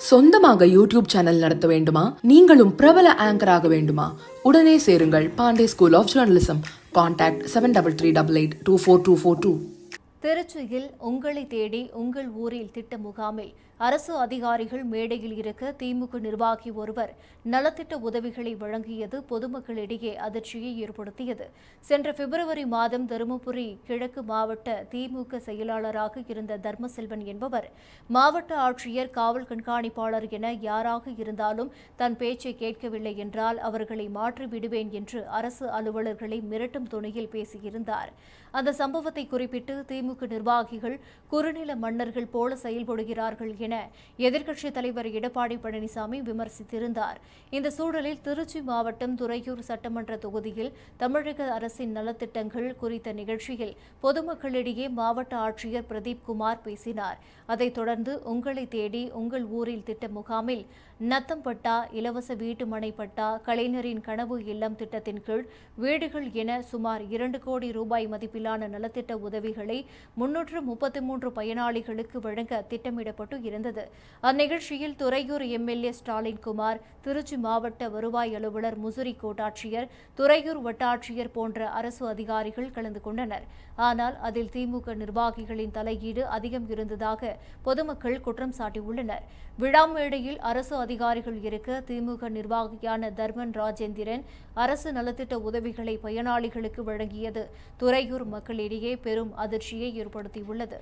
சொந்தமாக YouTube channel நடத்த வேண்டுமா? நீங்களும் பிரபல ஆங்கர் ஆக வேண்டுமா? உடனே சேருங்கள் Pandey school of journalism. Contact 7388824242. திருச்சியில் உங்களை தேடி உங்கள் ஊரில் திட்ட முகாமில் அரசு அதிகாரிகள் மேடையில் இருக்க திமுக நிர்வாகி ஒருவர் நலத்திட்ட உதவிகளை வழங்கியது பொதுமக்களிடையே அதிர்ச்சியை ஏற்படுத்தியது. சென்ற பிப்ரவரி மாதம் தருமபுரி கிழக்கு மாவட்ட திமுக செயலாளராக இருந்த தர்மசெல்வன் என்பவர் மாவட்ட ஆட்சியர், காவல் கண்காணிப்பாளர் என யாராக இருந்தாலும் தன் பேச்சை கேட்கவில்லை என்றால் அவர்களை மாற்றி விடுவேன் என்று அரசு அலுவலர்களை மிரட்டும் துணியில் பேசியிருந்தார். அந்த சம்பவத்தை குறிப்பிட்டு திமுக நிர்வாகிகள் குறுநில மன்னர்கள் போல செயல்படுகிறார்கள் என எதிர்க்கட்சித் தலைவர் எடப்பாடி பழனிசாமி விமர்சித்திருந்தார். இந்த சூழலில் திருச்சி மாவட்டம் துறையூர் சட்டமன்ற தொகுதியில் தமிழக அரசின் நலத்திட்டங்கள் குறித்த நிகழ்ச்சியில் பொதுமக்களிடையே மாவட்ட ஆட்சியர் பிரதீப் குமார் பேசினார். அதைத் தொடர்ந்து உங்களை தேடி உங்கள் ஊரில் திட்ட முகாமில் நத்தம் பட்டா, இலவச வீட்டு மனை பட்டா, கலைஞரின் கனவு இல்லம் திட்டத்தின் கீழ் வீடுகள் என சுமார் 2 கோடி ரூபாய் மதிப்பிலான நலத்திட்ட உதவிகளை 333 பயனாளிகளுக்கு வழங்க திட்டமிடப்பட்டு இருந்தது. அந்நிகழ்ச்சியில் துறையூர் எம்எல்ஏ ஸ்டாலின் குமார், திருச்சி மாவட்ட வருவாய் அலுவலர் முசிறி கோட்டாட்சியர், துறையூர் வட்டாட்சியர் போன்ற அரசு அதிகாரிகள் கலந்து கொண்டனர். ஆனால் அதில் திமுக நிர்வாகிகளின் தலையீடு அதிகம் இருந்ததாக பொதுமக்கள் குற்றம் சாட்டியுள்ளனர். விழா மேடையில் அரசு அதிகாரிகள் இருக்க திமுக நிர்வாகியான தர்மன் ராஜேந்திரன் அரசு நலத்திட்ட உதவிகளை பயனாளிகளுக்கு வழங்கியது துறையூர் மக்களிடையே பெரும் அதிர்ச்சியை ஏற்படுத்தியுள்ளது.